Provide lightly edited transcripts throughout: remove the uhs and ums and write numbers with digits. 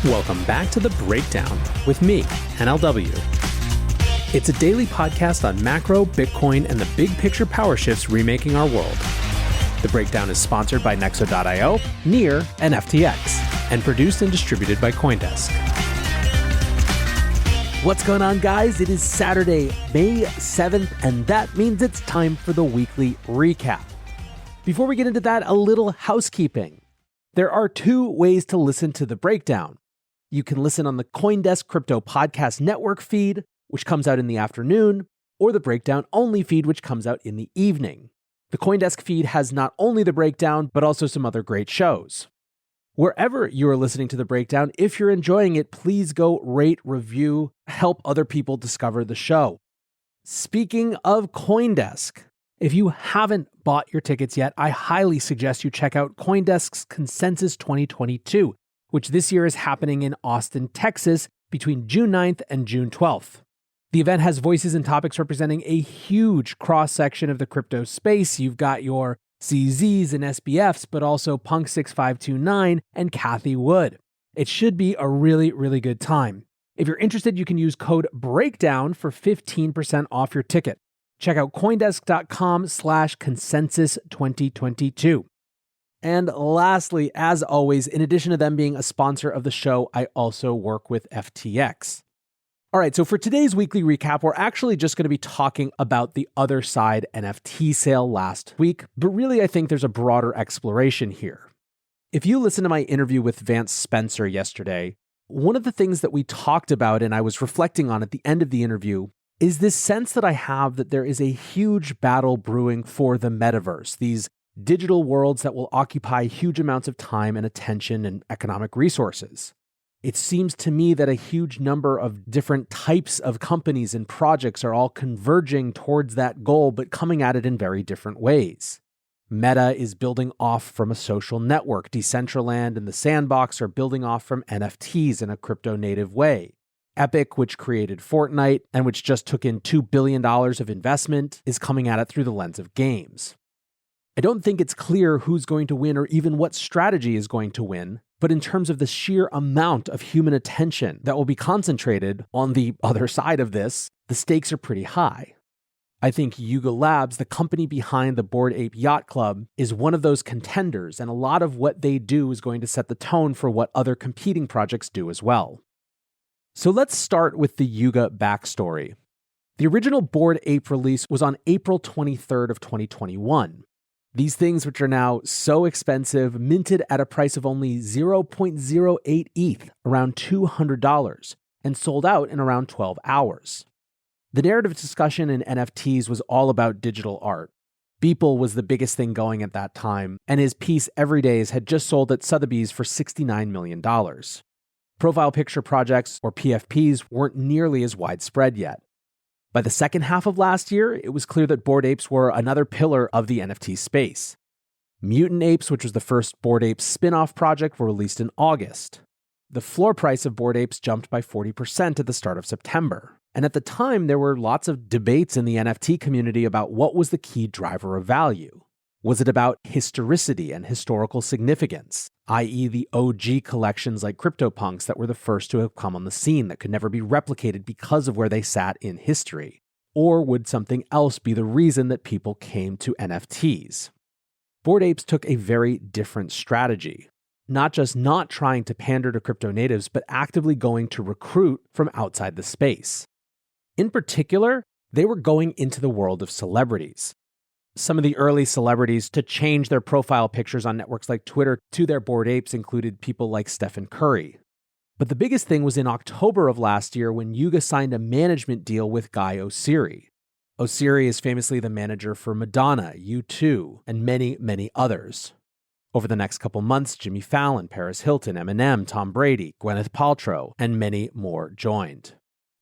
Welcome back to The Breakdown with me, NLW. It's a daily podcast on macro, Bitcoin, and the big picture power shifts remaking our world. The Breakdown is sponsored by Nexo.io, Near, and FTX, and produced and distributed by CoinDesk. What's going on, guys? It is Saturday, May 7th, and that means it's time for the weekly recap. Before we get into that, a little housekeeping. There are two ways to listen to The Breakdown. You can listen on the CoinDesk Crypto Podcast Network feed, which comes out in the afternoon, or the Breakdown Only feed, which comes out in the evening. The CoinDesk feed has not only The Breakdown, but also some other great shows. Wherever you are listening to The Breakdown, if you're enjoying it, please go rate, review, help other people discover the show. Speaking of CoinDesk, if you haven't bought your tickets yet, I highly suggest you check out CoinDesk's Consensus 2022, which this year is happening in Austin, Texas, between June 9th and June 12th. The event has voices and topics representing a huge cross-section of the crypto space. You've got your CZs and SBFs, but also Punk6529 and Kathy Wood. It should be a really, really good time. If you're interested, you can use code BREAKDOWN for 15% off your ticket. Check out coindesk.com/consensus2022. And lastly, as always, in addition to them being a sponsor of the show, I also work with FTX. All right, so for today's weekly recap, we're actually just going to be talking about the Otherside NFT sale last week, but really I think there's a broader exploration here. If you listen to my interview with Vance Spencer yesterday, one of the things that we talked about and I was reflecting on at the end of the interview is this sense that I have that there is a huge battle brewing for the metaverse, these digital worlds that will occupy huge amounts of time and attention and economic resources. It seems to me that a huge number of different types of companies and projects are all converging towards that goal, but coming at it in very different ways. Meta is building off from a social network. Decentraland and the Sandbox are building off from NFTs in a crypto-native way. Epic, which created Fortnite and which just took in $2 billion of investment, is coming at it through the lens of games. I don't think it's clear who's going to win or even what strategy is going to win, but in terms of the sheer amount of human attention that will be concentrated on the other side of this, the stakes are pretty high. I think Yuga Labs, the company behind the Bored Ape Yacht Club, is one of those contenders, and a lot of what they do is going to set the tone for what other competing projects do as well. So let's start with the Yuga backstory. The original Bored Ape release was on April 23rd of 2021. These things, which are now so expensive, minted at a price of only 0.08 ETH, around $200, and sold out in around 12 hours. The narrative discussion in NFTs was all about digital art. Beeple was the biggest thing going at that time, and his piece Everydays had just sold at Sotheby's for $69 million. Profile picture projects, or PFPs, weren't nearly as widespread yet. By the second half of last year, it was clear that Bored Apes were another pillar of the NFT space. Mutant Apes, which was the first Bored Apes spin-off project, were released in August. The floor price of Bored Apes jumped by 40% at the start of September. And at the time, there were lots of debates in the NFT community about what was the key driver of value. Was it about historicity and historical significance, i.e. the OG collections like CryptoPunks that were the first to have come on the scene that could never be replicated because of where they sat in history? Or would something else be the reason that people came to NFTs? Bored Apes took a very different strategy, not just not trying to pander to crypto natives, but actively going to recruit from outside the space. In particular, they were going into the world of celebrities. Some of the early celebrities to change their profile pictures on networks like Twitter to their Bored Apes included people like Stephen Curry. But the biggest thing was in October of last year when Yuga signed a management deal with Guy Oseary. Oseary is famously the manager for Madonna, U2, and many, many others. Over the next couple months, Jimmy Fallon, Paris Hilton, Eminem, Tom Brady, Gwyneth Paltrow, and many more joined.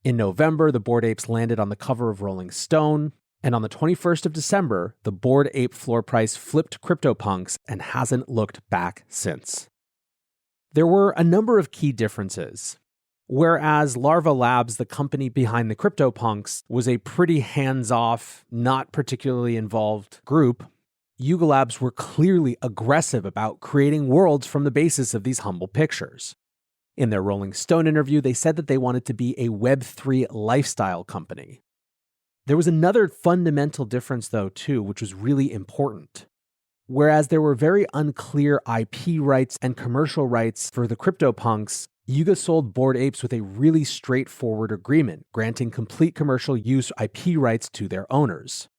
In November, the Bored Apes landed on the cover of Rolling Stone, and on the 21st of December, the Bored Ape floor price flipped CryptoPunks and hasn't looked back since. There were a number of key differences. Whereas Larva Labs, the company behind the CryptoPunks, was a pretty hands-off, not particularly involved group, Yuga Labs were clearly aggressive about creating worlds from the basis of these humble pictures. In their Rolling Stone interview, they said that they wanted to be a Web3 lifestyle company. There was another fundamental difference, though, too, which was really important. Whereas there were very unclear IP rights and commercial rights for the CryptoPunks, Yuga sold Bored Apes with a really straightforward agreement, granting complete commercial use IP rights to their owners.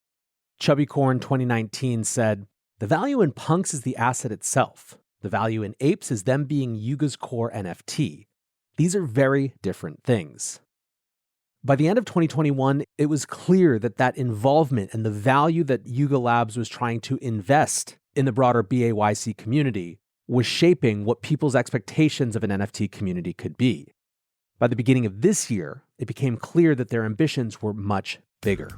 Chubbycorn 2019 said, "The value in punks is the asset itself. The value in apes is them being Yuga's core NFT. These are very different things." By the end of 2021, it was clear that involvement and the value that Yuga Labs was trying to invest in the broader BAYC community was shaping what people's expectations of an NFT community could be. By the beginning of this year, it became clear that their ambitions were much bigger.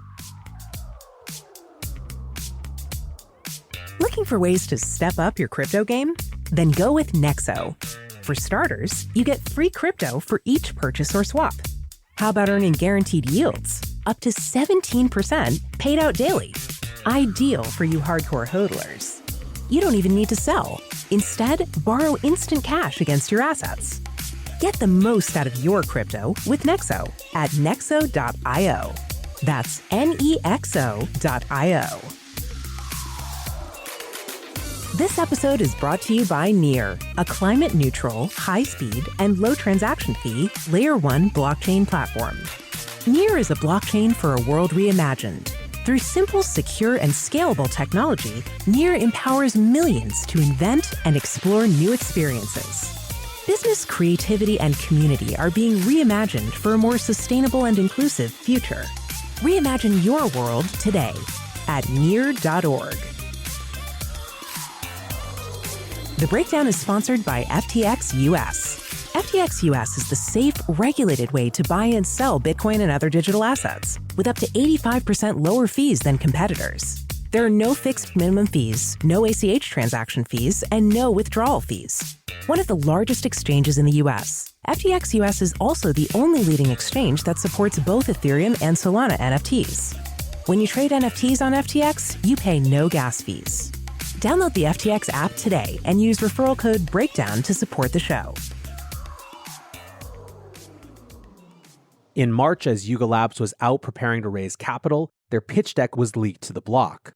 Looking for ways to step up your crypto game? Then go with Nexo. For starters, you get free crypto for each purchase or swap. How about earning guaranteed yields? Up to 17% paid out daily. Ideal for you hardcore hodlers. You don't even need to sell. Instead, borrow instant cash against your assets. Get the most out of your crypto with Nexo at nexo.io. That's nexo.io. This episode is brought to you by Near, a climate-neutral, high-speed, and low-transaction fee Layer 1 blockchain platform. Near is a blockchain for a world reimagined. Through simple, secure, and scalable technology, Near empowers millions to invent and explore new experiences. Business, creativity, and community are being reimagined for a more sustainable and inclusive future. Reimagine your world today at near.org. The breakdown is sponsored by FTX US. FTX US is the safe, regulated way to buy and sell Bitcoin and other digital assets, with up to 85% lower fees than competitors. There are no fixed minimum fees, no ACH transaction fees, and no withdrawal fees. One of the largest exchanges in the US, FTX US is also the only leading exchange that supports both Ethereum and Solana NFTs. When you trade NFTs on FTX, you pay no gas fees. Download the FTX app today and use referral code BREAKDOWN to support the show. In March, as Yuga Labs was out preparing to raise capital, their pitch deck was leaked to the block.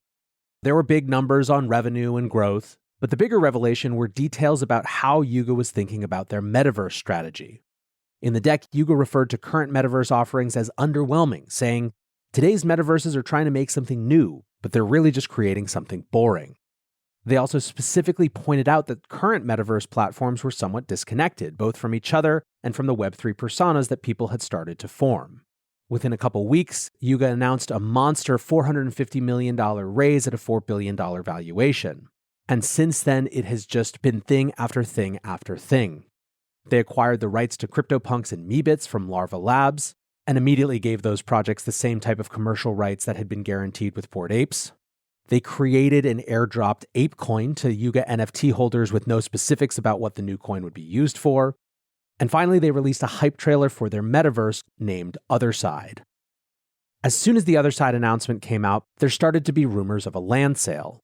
There were big numbers on revenue and growth, but the bigger revelation were details about how Yuga was thinking about their metaverse strategy. In the deck, Yuga referred to current metaverse offerings as underwhelming, saying, "Today's metaverses are trying to make something new, but they're really just creating something boring." They also specifically pointed out that current metaverse platforms were somewhat disconnected, both from each other and from the Web3 personas that people had started to form. Within a couple weeks, Yuga announced a monster $450 million raise at a $4 billion valuation. And since then, it has just been thing after thing after thing. They acquired the rights to CryptoPunks and Meebits from Larva Labs, and immediately gave those projects the same type of commercial rights that had been guaranteed with Bored Apes. They created and airdropped ApeCoin to Yuga NFT holders with no specifics about what the new coin would be used for. And finally, they released a hype trailer for their metaverse named Otherside. As soon as the Otherside announcement came out, there started to be rumors of a land sale.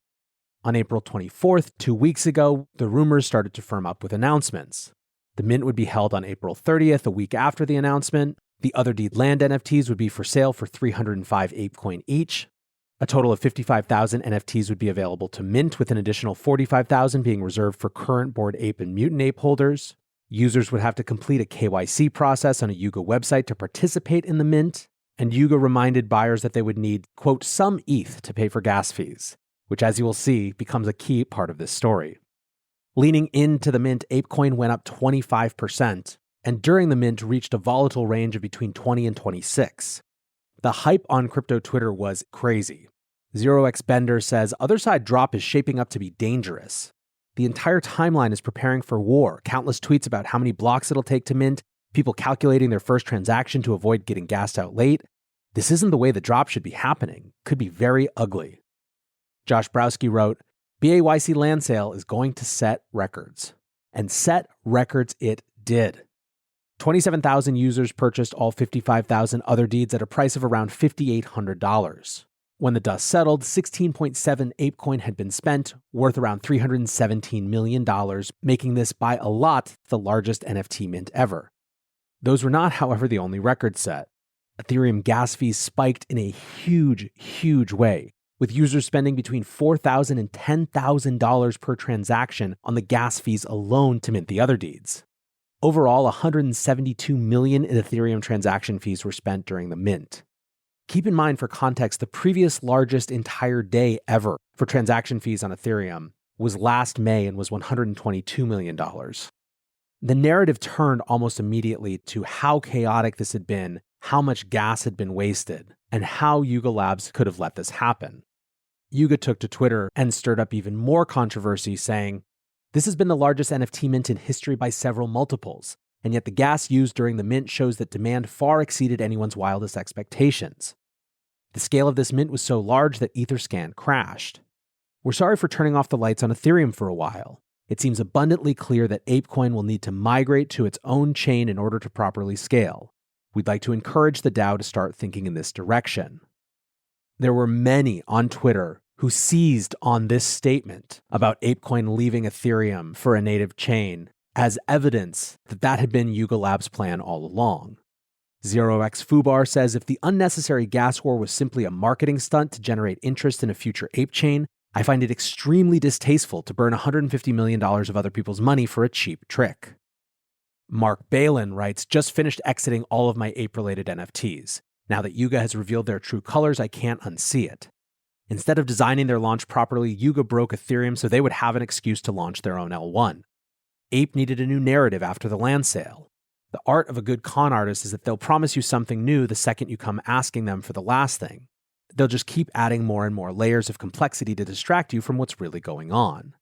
On April 24th, 2 weeks ago, the rumors started to firm up with announcements. The mint would be held on April 30th, a week after the announcement. The Other Deed Land NFTs would be for sale for 305 ApeCoin each. A total of 55,000 NFTs would be available to mint, with an additional 45,000 being reserved for current Bored Ape and Mutant Ape holders. Users would have to complete a KYC process on a Yuga website to participate in the mint, and Yuga reminded buyers that they would need, quote, some ETH to pay for gas fees, which, as you will see, becomes a key part of this story. Leaning into the mint, ApeCoin went up 25%, and during the mint reached a volatile range of between 20 and 26. The hype on crypto Twitter was crazy. 0x Bender says, Otherside drop is shaping up to be dangerous. The entire timeline is preparing for war. Countless tweets about how many blocks it'll take to mint, people calculating their first transaction to avoid getting gassed out late. This isn't the way the drop should be happening. Could be very ugly. Josh Browski wrote, BAYC land sale is going to set records. And set records it did. 27,000 users purchased all 55,000 other deeds at a price of around $5,800. When the dust settled, 16.7 ApeCoin had been spent, worth around $317 million, making this by a lot the largest NFT mint ever. Those were not, however, the only records set. Ethereum gas fees spiked in a huge way, with users spending between $4,000 and $10,000 per transaction on the gas fees alone to mint the other deeds. Overall, $172 million in Ethereum transaction fees were spent during the mint. Keep in mind, for context, the previous largest entire day ever for transaction fees on Ethereum was last May and was $122 million. The narrative turned almost immediately to how chaotic this had been, how much gas had been wasted, and how Yuga Labs could have let this happen. Yuga took to Twitter and stirred up even more controversy, saying, "This has been the largest NFT mint in history by several multiples, and yet the gas used during the mint shows that demand far exceeded anyone's wildest expectations. The scale of this mint was so large that Etherscan crashed. We're sorry for turning off the lights on Ethereum for a while. It seems abundantly clear that ApeCoin will need to migrate to its own chain in order to properly scale. We'd like to encourage the DAO to start thinking in this direction." There were many on Twitter who seized on this statement about ApeCoin leaving Ethereum for a native chain as evidence that that had been Yuga Labs' plan all along. ZeroXFubar says, "If the unnecessary gas war was simply a marketing stunt to generate interest in a future ape chain, I find it extremely distasteful to burn $150 million of other people's money for a cheap trick." Mark Balin writes, "Just finished exiting all of my ape-related NFTs. Now that Yuga has revealed their true colors, I can't unsee it. Instead of designing their launch properly, Yuga broke Ethereum so they would have an excuse to launch their own L1. Ape needed a new narrative after the land sale. The art of a good con artist is that they'll promise you something new the second you come asking them for the last thing. They'll just keep adding more and more layers of complexity to distract you from what's really going on."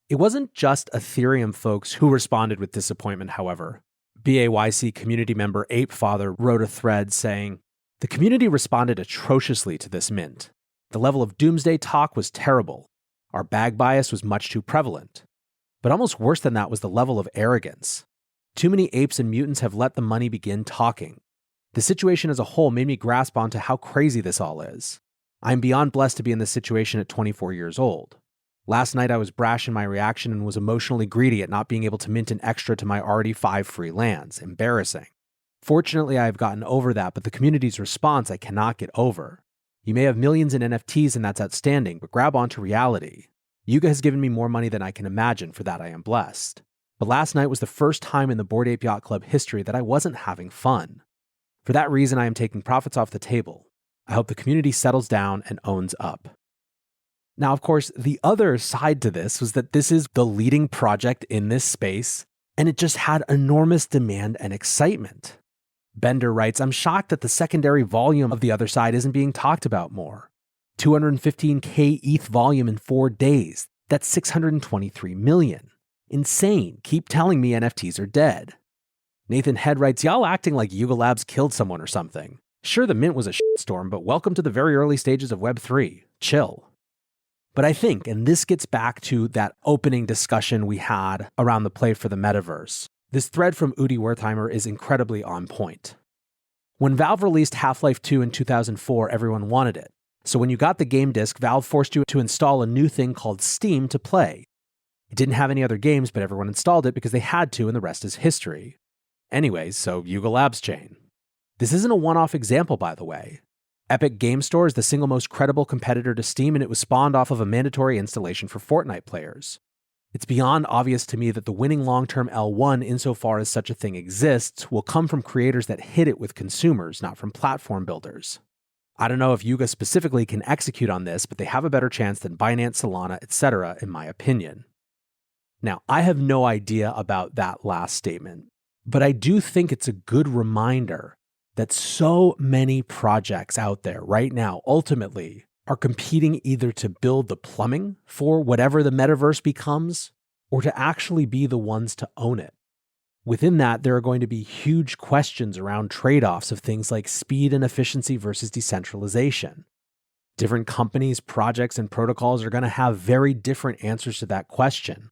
It wasn't just Ethereum folks who responded with disappointment, however. BAYC community member ApeFather wrote a thread saying, "The community responded atrociously to this mint. The level of doomsday talk was terrible. Our bag bias was much too prevalent. But almost worse than that was the level of arrogance. Too many apes and mutants have let the money begin talking. The situation as a whole made me grasp onto how crazy this all is. I am beyond blessed to be in this situation at 24 years old. Last night I was brash in my reaction and was emotionally greedy at not being able to mint an extra to my already 5 free lands. Embarrassing. Fortunately, I have gotten over that, but the community's response I cannot get over. You may have millions in NFTs and that's outstanding, but grab onto reality. Yuga has given me more money than I can imagine, for that I am blessed. But last night was the first time in the Bored Ape Yacht Club history that I wasn't having fun. For that reason, I am taking profits off the table. I hope the community settles down and owns up." Now, of course, the other side to this was that this is the leading project in this space, and it just had enormous demand and excitement. Bender writes, "I'm shocked that the secondary volume of the Otherside isn't being talked about more. 215K ETH volume in 4 days. That's 623 million. Insane. Keep telling me NFTs are dead." Nathan Head writes, "Y'all acting like Yuga Labs killed someone or something. Sure, the mint was a shitstorm, but welcome to the very early stages of Web3. Chill." But I think, and this gets back to that opening discussion we had around the play for the metaverse, this thread from Udi Wertheimer is incredibly on point. When Valve released Half-Life 2 in 2004, everyone wanted it. So when you got the game disc, Valve forced you to install a new thing called Steam to play. It didn't have any other games, but everyone installed it because they had to, and the rest is history. Anyways, so Yuga Labs chain. This isn't a one-off example, by the way. Epic Game Store is the single most credible competitor to Steam, and it was spawned off of a mandatory installation for Fortnite players. It's beyond obvious to me that the winning long-term L1, insofar as such a thing exists, will come from creators that hit it with consumers, not from platform builders. I don't know if Yuga specifically can execute on this, but they have a better chance than Binance, Solana, etc., in my opinion. Now, I have no idea about that last statement, but I do think it's a good reminder that so many projects out there right now ultimately are competing either to build the plumbing for whatever the metaverse becomes, or to actually be the ones to own it. Within that, there are going to be huge questions around trade-offs of things like speed and efficiency versus decentralization. Different companies, projects, and protocols are going to have very different answers to that question.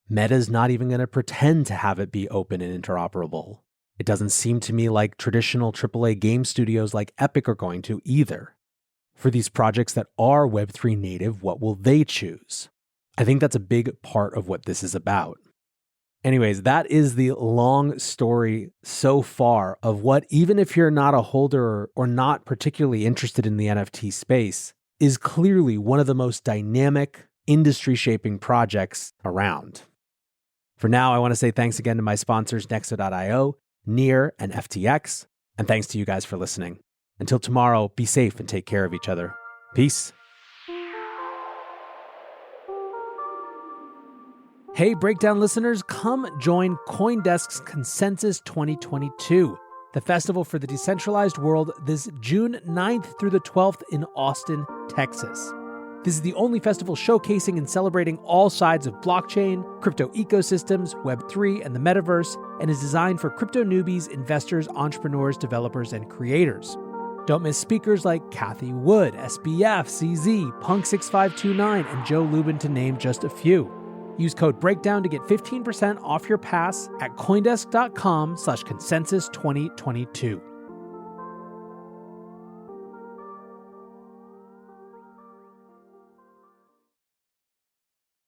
Meta's not even going to pretend to have it be open and interoperable. It doesn't seem to me like traditional AAA game studios like Epic are going to either. For these projects that are Web3 native, what will they choose? I think that's a big part of what this is about. Anyways, that is the long story so far of what, even if you're not a holder or not particularly interested in the NFT space, is clearly one of the most dynamic, industry-shaping projects around. For now, I want to say thanks again to my sponsors, Nexo.io, Near, and FTX, and thanks to you guys for listening. Until tomorrow, be safe and take care of each other. Peace. Hey, Breakdown listeners, come join CoinDesk's Consensus 2022, the festival for the decentralized world, this June 9th through the 12th in Austin, Texas. This is the only festival showcasing and celebrating all sides of blockchain, crypto ecosystems, Web3, and the metaverse, and is designed for crypto newbies, investors, entrepreneurs, developers, and creators. Don't miss speakers like Kathy Wood, SBF, CZ, Punk6529, and Joe Lubin, to name just a few. Use code BREAKDOWN to get 15% off your pass at coindesk.com/consensus2022.